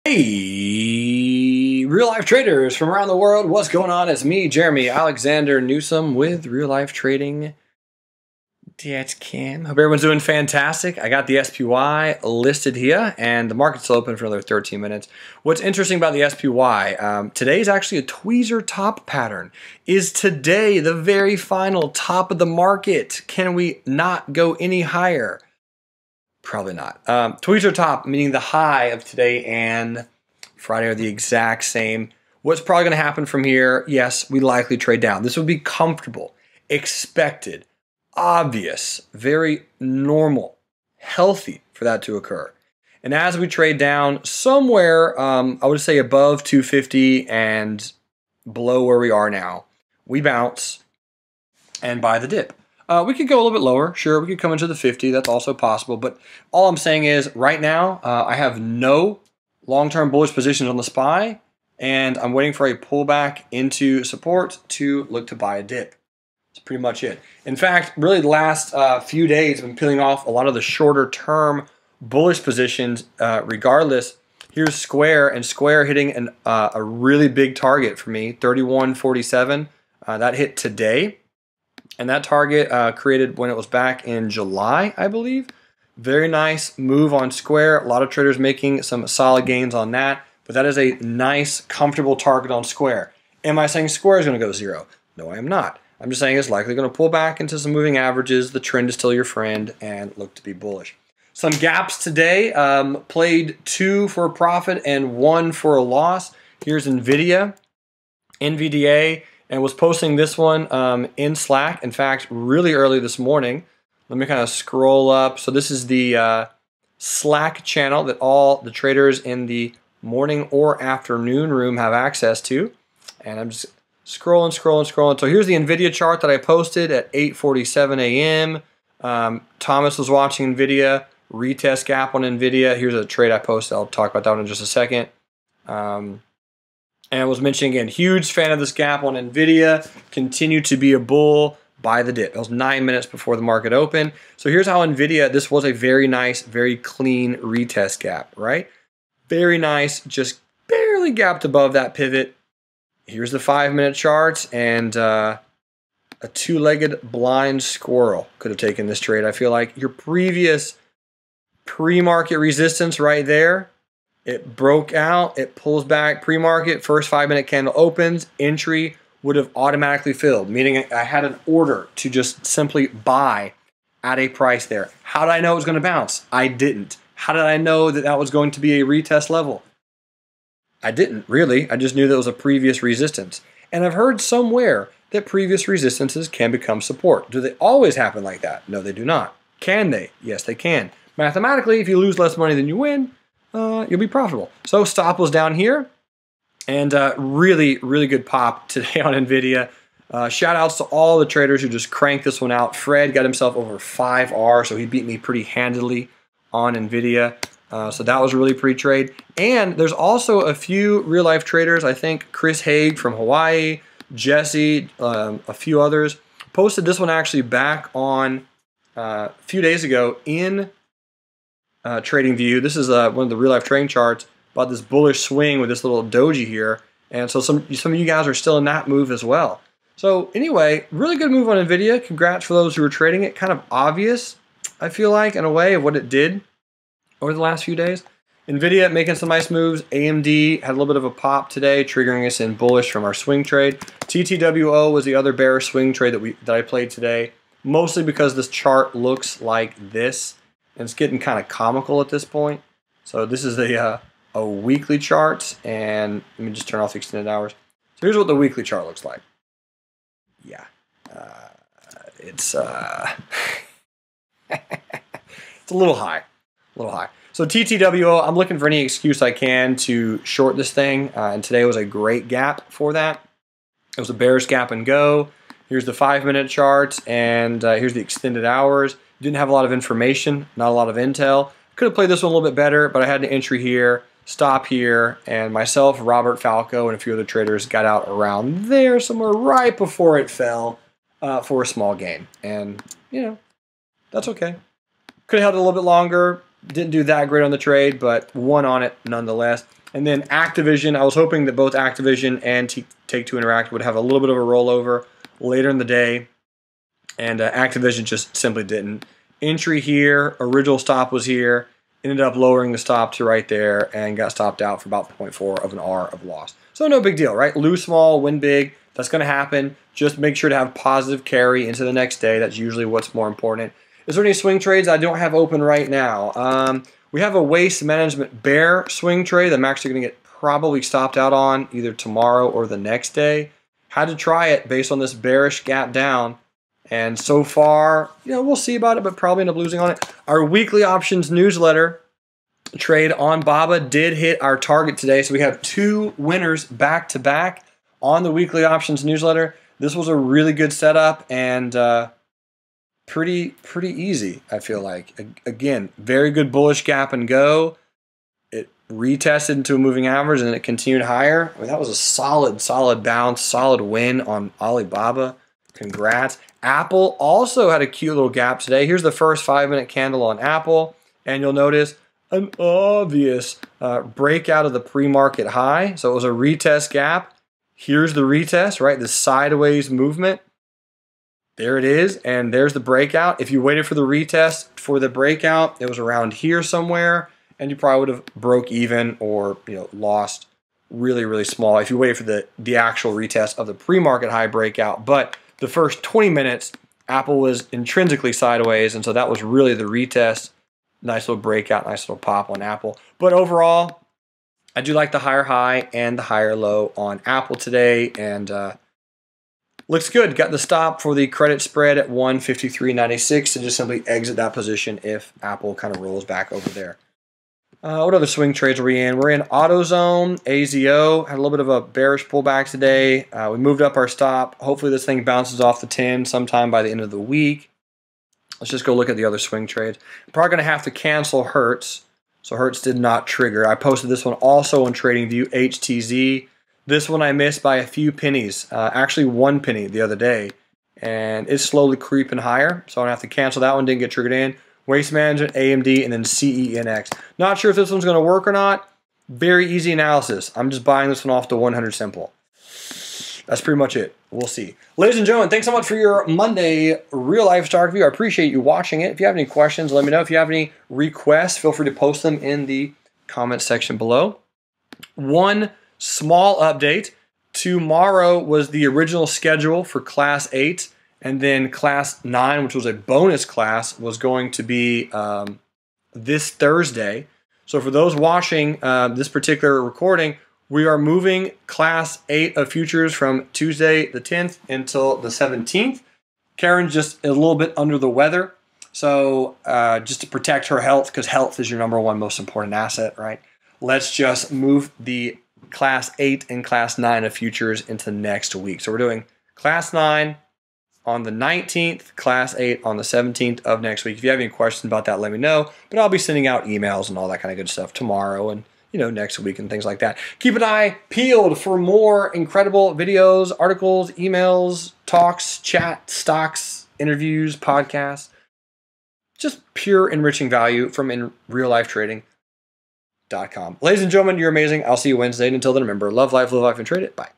Hey, real life traders from around the world, what's going on? It's me, Jeremy Alexander Newsome with Real Life Trading. Hope everyone's doing fantastic. I got the SPY listed here, and the market's still open for another 13 minutes. What's interesting about the SPY, today is actually a tweezer top pattern. Is today the very final top of the market? Can we not go any higher? Probably not. Tweezer top, meaning the high of today and Friday are the exact same. What's probably going to happen from here? Yes, we likely trade down. This would be comfortable, expected, obvious, very normal, healthy for that to occur. And as we trade down somewhere, I would say above 250 and below where we are now, we bounce and buy the dip. We could go a little bit lower. Sure, we could come into the 50. That's also possible. But all I'm saying is right now, I have no long-term bullish positions on the SPY, and I'm waiting for a pullback into support to look to buy a dip. That's pretty much it. In fact, really the last few days, I've been peeling off a lot of the shorter-term bullish positions regardless. Here's Square, and Square hitting a really big target for me, 31.47. That hit today. And that target created when it was back in July, I believe. Very nice move on Square. A lot of traders making some solid gains on that. But that is a nice, comfortable target on Square. Am I saying Square is going to go zero? No, I am not. I'm just saying it's likely going to pull back into some moving averages. The trend is still your friend and look to be bullish. Some gaps today. Played 2 for a profit and 1 for a loss. Here's NVIDIA. NVDA. And was posting this one in Slack. In fact, really early this morning. Let me kind of scroll up. So this is the Slack channel that all the traders in the morning or afternoon room have access to. And I'm just scrolling. So here's the NVIDIA chart that I posted at 8:47 a.m. Thomas was watching NVIDIA. Retest gap on NVIDIA. Here's a trade I posted. I'll talk about that one in just a second. And I was mentioning again, huge fan of this gap on NVIDIA. Continue to be a bull. Buy the dip. It was 9 minutes before the market opened. So here's how NVIDIA, this was a very nice, very clean retest gap, right? Very nice, just barely gapped above that pivot. Here's the 5-minute charts, and a two-legged blind squirrel could have taken this trade. I feel like your previous pre-market resistance right there, it broke out, it pulls back pre-market, first 5-minute candle opens, entry would have automatically filled, meaning I had an order to just simply buy at a price there. How did I know it was going to bounce? I didn't. How did I know that that was going to be a retest level? I didn't, really. I just knew that was a previous resistance. And I've heard somewhere that previous resistances can become support. Do they always happen like that? No, they do not. Can they? Yes, they can. Mathematically, if you lose less money than you win, you'll be profitable. So stop was down here, and really good pop today on NVIDIA. Shout outs to all the traders who just cranked this one out. Fred got himself over 5R, so he beat me pretty handily on NVIDIA. So that was really pre-trade. And there's also a few real-life traders. I think Chris Haig from Hawaii, Jesse, a few others, posted this one actually back on a few days ago in Trading View. This is one of the real life trading charts about this bullish swing with this little doji here, and so some of you guys are still in that move as well. So anyway, really good move on NVIDIA. Congrats for those who are trading it. Kind of obvious, I feel like, in a way, of what it did over the last few days. NVIDIA making some nice moves. AMD had a little bit of a pop today, triggering us in bullish from our swing trade. TTWO was the other bearish swing trade that I played today, mostly because this chart looks like this. And it's getting kind of comical at this point. So this is a weekly chart, and let me just turn off the extended hours. So here's what the weekly chart looks like. Yeah, it's it's a little high, So TTWO, I'm looking for any excuse I can to short this thing, and today was a great gap for that. It was a bearish gap and go. Here's the 5-minute chart, and here's the extended hours. Didn't have a lot of information, not a lot of intel. Could have played this one a little bit better, but I had an entry here, stop here, and myself, Robert Falco, and a few other traders got out around there, somewhere right before it fell for a small gain. And, you know, that's okay. Could have held it a little bit longer, Didn't do that great on the trade, but won on it nonetheless. And then Activision, I was hoping that both Activision and Take-Two Interactive would have a little bit of a rollover later in the day, and Activision just simply didn't. Entry here, original stop was here, ended up lowering the stop to right there and got stopped out for about 0.4 of an R of loss. So no big deal, right? Lose small, win big. That's going to happen. Just make sure to have positive carry into the next day. That's usually what's more important. Is there any swing trades I don't have open right now? We have a waste management bear swing trade that I'm actually going to get probably stopped out on either tomorrow or the next day. Had to try it based on this bearish gap down. And so far, we'll see about it, but probably end up losing on it. Our weekly options newsletter trade on BABA did hit our target today. So we have 2 winners back to back on the weekly options newsletter. This was a really good setup and pretty easy, I feel like. Again, very good bullish gap and go. It retested into a moving average and it continued higher. I mean, that was a solid bounce, solid win on Alibaba. Congrats. Apple also had a cute little gap today. Here's the first 5-minute candle on Apple, and you'll notice an obvious breakout of the pre-market high. So it was a retest gap. Here's the retest, right? The sideways movement. There it is, and there's the breakout. If you waited for the retest for the breakout, it was around here somewhere, and you probably would have broke even or lost really small if you waited for the actual retest of the pre-market high breakout. But the first 20 minutes, Apple was intrinsically sideways, and so that was really the retest. Nice little breakout, nice little pop on Apple. But overall, I do like the higher high and the higher low on Apple today, and looks good. Got the stop for the credit spread at 153.96 and just simply exit that position if Apple kind of rolls back over there. What other swing trades are we in? We're in AutoZone, AZO. Had a little bit of a bearish pullback today. We moved up our stop. Hopefully this thing bounces off the 10 sometime by the end of the week. Let's just go look at the other swing trades. I'm probably going to have to cancel Hertz. So Hertz did not trigger. I posted this one also on TradingView, HTZ. This one I missed by a few pennies. Actually 1 penny the other day. And it's slowly creeping higher. So I'm going to have to cancel that one. Didn't get triggered in. Waste Management, AMD, and then CENX. Not sure if this one's going to work or not. Very easy analysis. I'm just buying this one off the 100 simple. That's pretty much it. We'll see. Ladies and gentlemen, thanks so much for your Monday real life stock review. I appreciate you watching it. If you have any questions, let me know. If you have any requests, feel free to post them in the comment section below. One small update. Tomorrow was the original schedule for Class 8. And then Class 9, which was a bonus class, was going to be this Thursday. So for those watching this particular recording, we are moving Class 8 of futures from Tuesday the 10th until the 17th. Caryn's just a little bit under the weather. So just to protect her health, because health is your #1 most important asset, right? Let's just move the Class 8 and Class 9 of futures into next week. So we're doing Class 9 on the 19th, Class 8 on the 17th of next week. If you have any questions about that, let me know. But I'll be sending out emails and all that kind of good stuff tomorrow and next week and things like that. Keep an eye peeled for more incredible videos, articles, emails, talks, chat, stocks, interviews, podcasts. Just pure enriching value from reallifetrading.com. Ladies and gentlemen, you're amazing. I'll see you Wednesday. And until then, remember, love life, live life, and trade it. Bye.